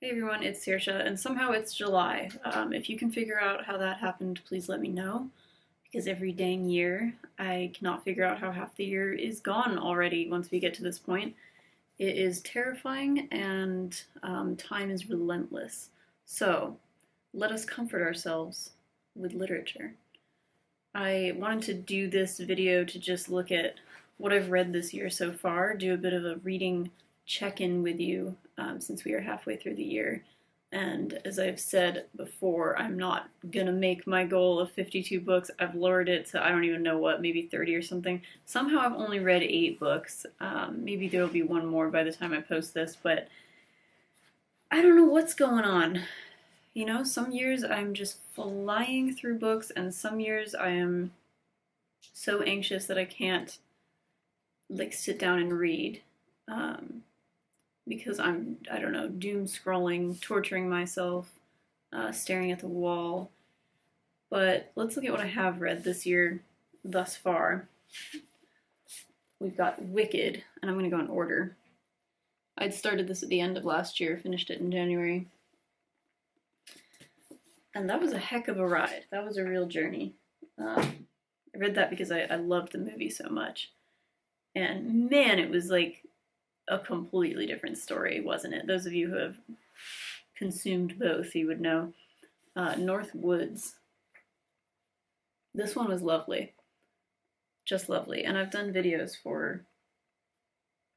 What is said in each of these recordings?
Hey everyone, it's Saoirse, and somehow it's July. If you can figure out how that happened, please let me know, because every dang year I cannot figure out how half the year is gone already once we get to this point. It is terrifying, and time is relentless. So, let us comfort ourselves with literature. I wanted to do this video to just look at what I've read this year so far, do a bit of a reading check-in with you since we are halfway through the year. And as I've said before, I'm not gonna make my goal of 52 books. I've lowered it to, I don't even know what, maybe 30 or something. Somehow I've only read 8 books. Maybe there'll be one more by the time I post this, but I don't know what's going on. You know, some years I'm just flying through books, and some years I am so anxious that I can't like sit down and read because I don't know, doom scrolling, torturing myself, staring at the wall. But let's look at what I have read this year thus far. We've got Wicked, and I'm going to go in order. I'd started this at the end of last year, finished it in January. And that was a heck of a ride. That was a real journey. I read that because I loved the movie so much. And man, it was like a completely different story, wasn't it? Those of you who have consumed both, you would know. North Woods. This one was lovely. Just lovely. And I've done videos for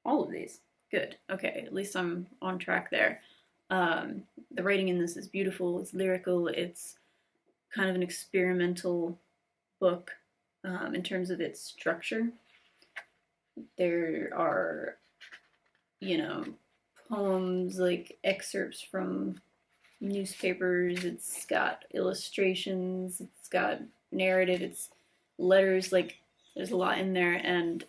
all of these. Good. Okay, at least I'm on track there. The writing in this is beautiful, it's lyrical, it's kind of an experimental book in terms of its structure. There are, you know, poems, like excerpts from newspapers, it's got illustrations, it's got narrative, it's letters, like there's a lot in there, and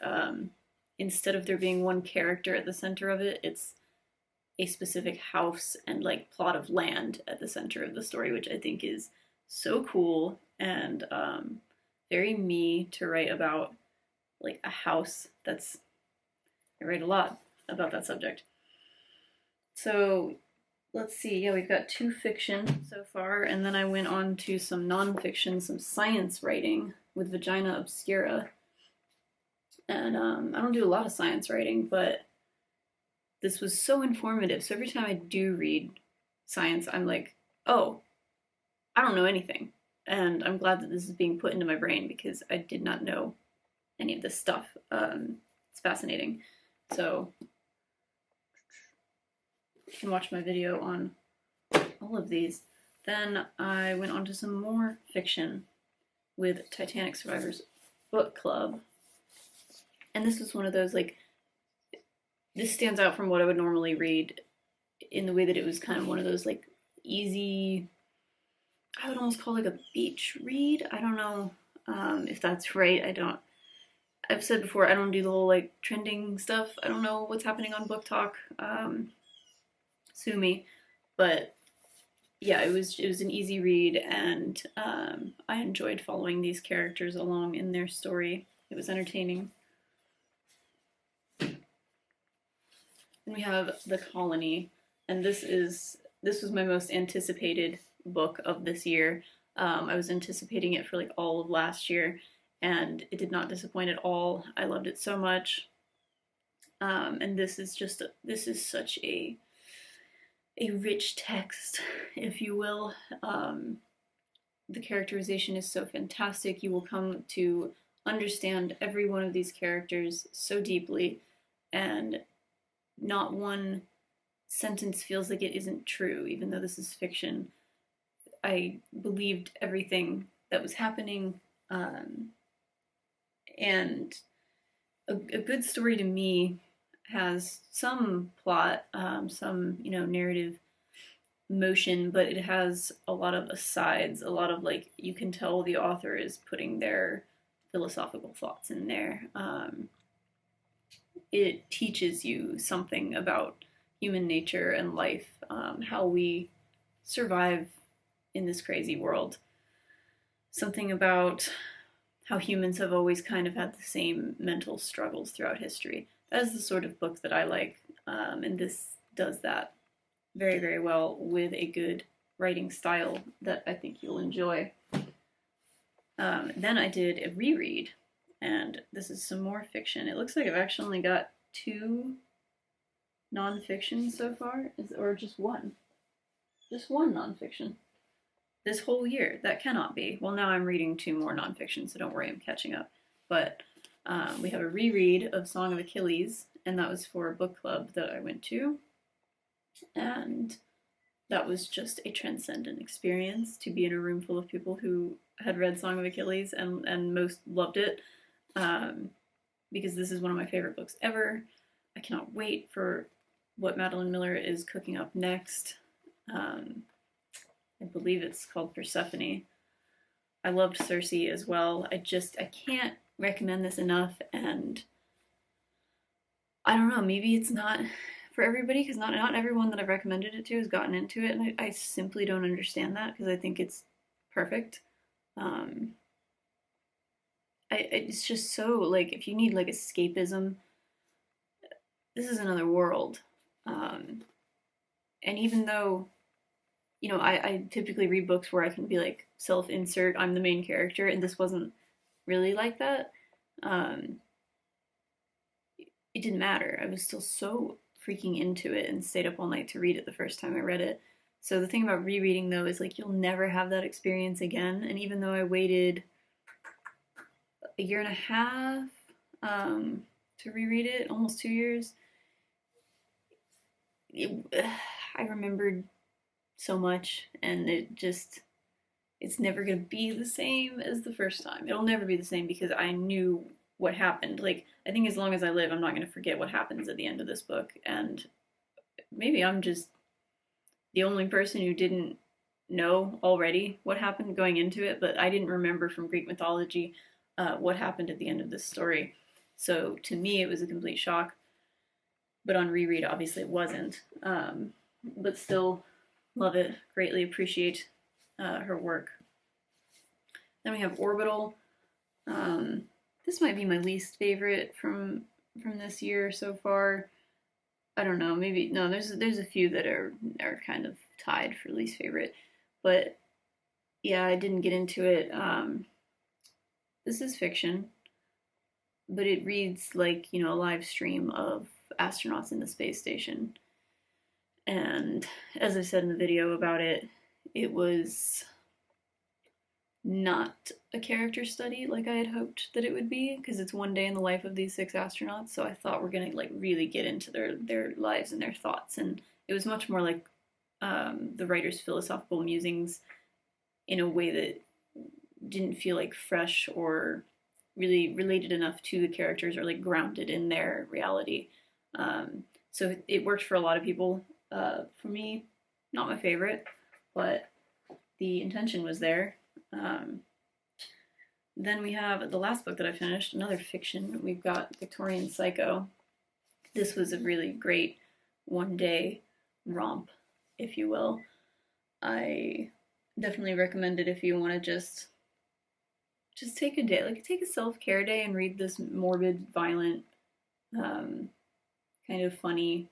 instead of there being one character at the center of it, it's a specific house and like plot of land at the center of the story, which I think is so cool and very me to write about like a house. I write a lot about that subject. So let's see, yeah, we've got 2 fiction so far, and then I went on to some nonfiction, some science writing with Vagina Obscura. And I don't do a lot of science writing, but this was so informative. So every time I do read science, I'm like, oh, I don't know anything. And I'm glad that this is being put into my brain because I did not know any of this stuff. It's fascinating. So you can watch my video on all of these. Then I went on to some more fiction with Titanic Survivors Book Club. And this was one of those, like, this stands out from what I would normally read in the way that it was kind of one of those like easy, I would almost call like a beach read. I don't know if that's right. I've said before, I don't do the whole like trending stuff. I don't know what's happening on Book Talk. Sue me. But yeah, it was an easy read, and I enjoyed following these characters along in their story. It was entertaining. And we have The Colony, and this was my most anticipated book of this year. I was anticipating it for like all of last year, and it did not disappoint at all. I loved it so much. And this is such a rich text, if you will. The characterization is so fantastic. You will come to understand every one of these characters so deeply, and not one sentence feels like it isn't true, even though this is fiction. I believed everything that was happening, and a good story to me has some plot, some, you know, narrative motion, but it has a lot of asides, a lot of like, you can tell the author is putting their philosophical thoughts in there. It teaches you something about human nature and life, how we survive in this crazy world. Something about how humans have always kind of had the same mental struggles throughout history. That is the sort of book that I like, and this does that very, very well with a good writing style that I think you'll enjoy. Then I did a reread, and this is some more fiction. It looks like I've actually only got 2 nonfiction so far, or just one. Just one nonfiction. This whole year. That cannot be. Well, now I'm reading 2 more nonfiction, so don't worry, I'm catching up. But we have a reread of Song of Achilles, and that was for a book club that I went to. And that was just a transcendent experience to be in a room full of people who had read Song of Achilles and most loved it, because this is one of my favorite books ever. I cannot wait for what Madeline Miller is cooking up next. I believe it's called Persephone. I loved Circe as well. I can't recommend this enough, and I don't know, maybe it's not for everybody, because not everyone that I've recommended it to has gotten into it, and I simply don't understand that, because I think it's perfect. It's just so, like, if you need, like, escapism, this is another world. And even though, you know, I typically read books where I can be, like, self-insert, I'm the main character, and this wasn't really like that. It didn't matter. I was still so freaking into it and stayed up all night to read it the first time I read it. So the thing about rereading, though, is, like, you'll never have that experience again. And even though I waited a year and a half to reread it, almost 2 years, I remembered so much, and it's never going to be the same as the first time. It'll never be the same because I knew what happened. Like, I think as long as I live, I'm not going to forget what happens at the end of this book, and maybe I'm just the only person who didn't know already what happened going into it, but I didn't remember from Greek mythology what happened at the end of this story. So to me, it was a complete shock. But on reread, obviously it wasn't. But still, love it. Greatly appreciate her work. Then we have Orbital. This might be my least favorite from this year so far. I don't know. Maybe no. There's a few that are kind of tied for least favorite. But yeah, I didn't get into it. This is fiction, but it reads like, you know, a live stream of astronauts in the space station. And as I said in the video about it, it was not a character study like I had hoped that it would be, because it's one day in the life of these 6 astronauts, so I thought we're gonna, like, really get into their lives and their thoughts, and it was much more like the writer's philosophical musings in a way that didn't feel like fresh or really related enough to the characters or, like, grounded in their reality. So it worked for a lot of people. For me, not my favorite, but the intention was there. Then we have the last book that I finished, another fiction. We've got Victorian Psycho. This was a really great one-day romp, if you will. I definitely recommend it if you want to just take a day, like, take a self-care day and read this morbid, violent, kind of funny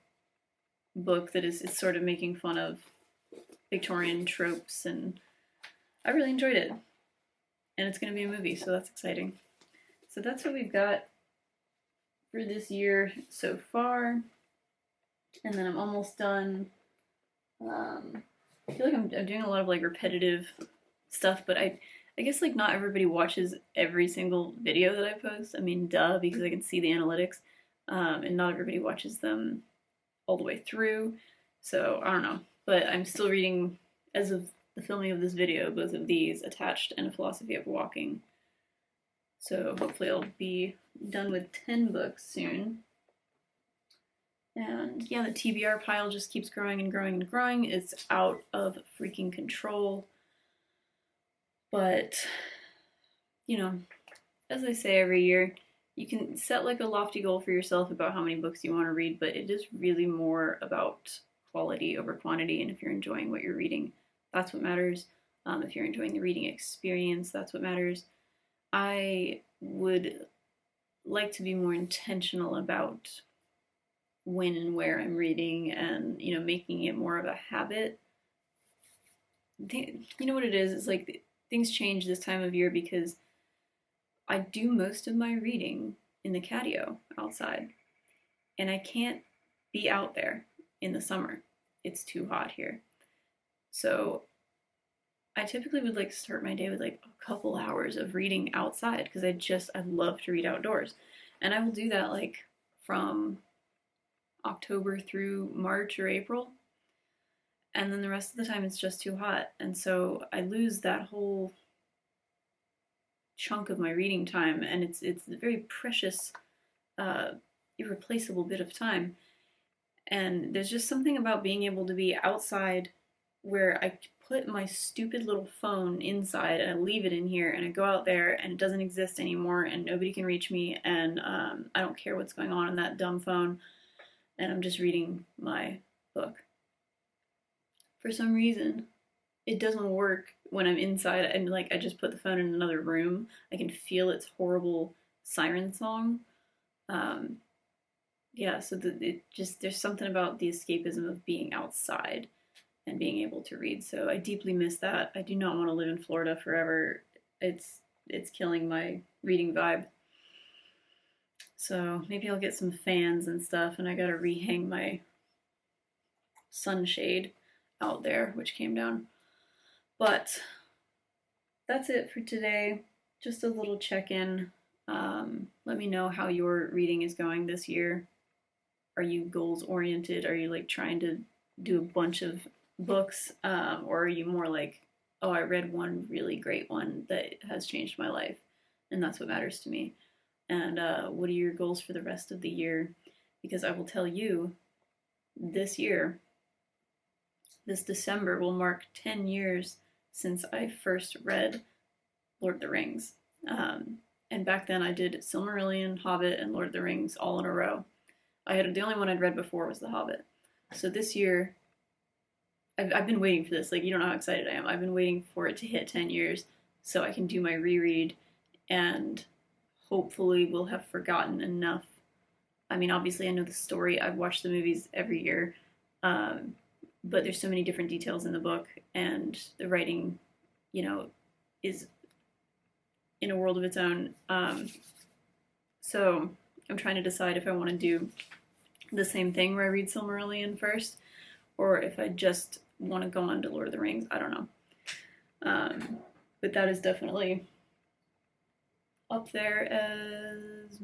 book that is sort of making fun of Victorian tropes, and I really enjoyed it. And it's going to be a movie, so that's exciting. So that's what we've got for this year so far. And then I'm almost done. I feel like I'm doing a lot of, like, repetitive stuff, but I guess, like, not everybody watches every single video that I post. I mean, duh, because I can see the analytics. And not everybody watches them all the way through. So, I don't know. But I'm still reading, as of the filming of this video, both of these, Attached and A Philosophy of Walking. So hopefully I'll be done with 10 books soon. And yeah, the TBR pile just keeps growing and growing and growing. It's out of freaking control. But, you know, as I say every year, you can set, like, a lofty goal for yourself about how many books you want to read, but it is really more about quality over quantity, and if you're enjoying what you're reading, that's what matters. If you're enjoying the reading experience, that's what matters. I would like to be more intentional about when and where I'm reading, and making it more of a habit. You know what it is? It's like things change this time of year because I do most of my reading in the catio outside, and I can't be out there in the summer. It's too hot here. So I typically would like start my day with like a couple hours of reading outside because I love to read outdoors. And I will do that like from October through March or April. And then the rest of the time it's just too hot. And so I lose that whole chunk of my reading time, and it's a very precious, irreplaceable bit of time. And there's just something about being able to be outside where I put my stupid little phone inside and I leave it in here and I go out there and it doesn't exist anymore and nobody can reach me, and I don't care what's going on in that dumb phone, and I'm just reading my book. For some reason, it doesn't work when I'm inside and like I just put the phone in another room. I can feel its horrible siren song. Yeah, so it just, there's something about the escapism of being outside and being able to read. So I deeply miss that. I do not want to live in Florida forever. It's killing my reading vibe. So maybe I'll get some fans and stuff, and I gotta rehang my sunshade out there, which came down. But that's it for today. Just a little check-in. Let me know how your reading is going this year. Are you goals oriented? Are you like trying to do a bunch of books? Or are you more like, oh, I read one really great one that has changed my life, and that's what matters to me? And what are your goals for the rest of the year? Because I will tell you, this year, this December will mark 10 years since I first read Lord of the Rings. And back then I did Silmarillion, Hobbit, and Lord of the Rings all in a row. The only one I'd read before was The Hobbit. So this year, I've been waiting for this. Like, you don't know how excited I am. I've been waiting for it to hit 10 years so I can do my reread, and hopefully we'll have forgotten enough. I mean, obviously I know the story. I've watched the movies every year. But there's so many different details in the book, and the writing, is in a world of its own. So I'm trying to decide if I want to do the same thing where I read Silmarillion first, or if I just want to go on to Lord of the Rings. I don't know. But that is definitely up there as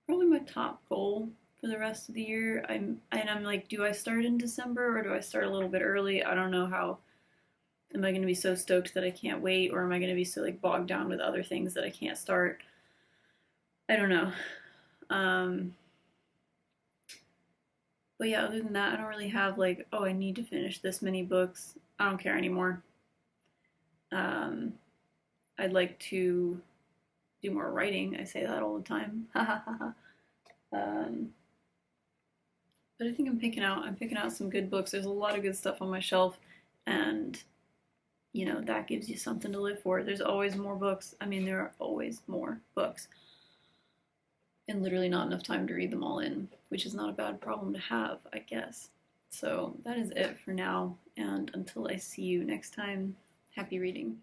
probably my top goal for the rest of the year. I'm like, do I start in December or do I start a little bit early? I don't know how. Am I going to be so stoked that I can't wait, or am I going to be so like bogged down with other things that I can't start? I don't know. But yeah, other than that, I don't really have like, oh, I need to finish this many books. I don't care anymore. I'd like to do more writing. I say that all the time. But I think I'm picking out some good books. There's a lot of good stuff on my shelf, and that gives you something to live for. There's always more books. I mean, there are always more books, and literally not enough time to read them all in, which is not a bad problem to have, I guess. So that is it for now, and until I see you next time, happy reading.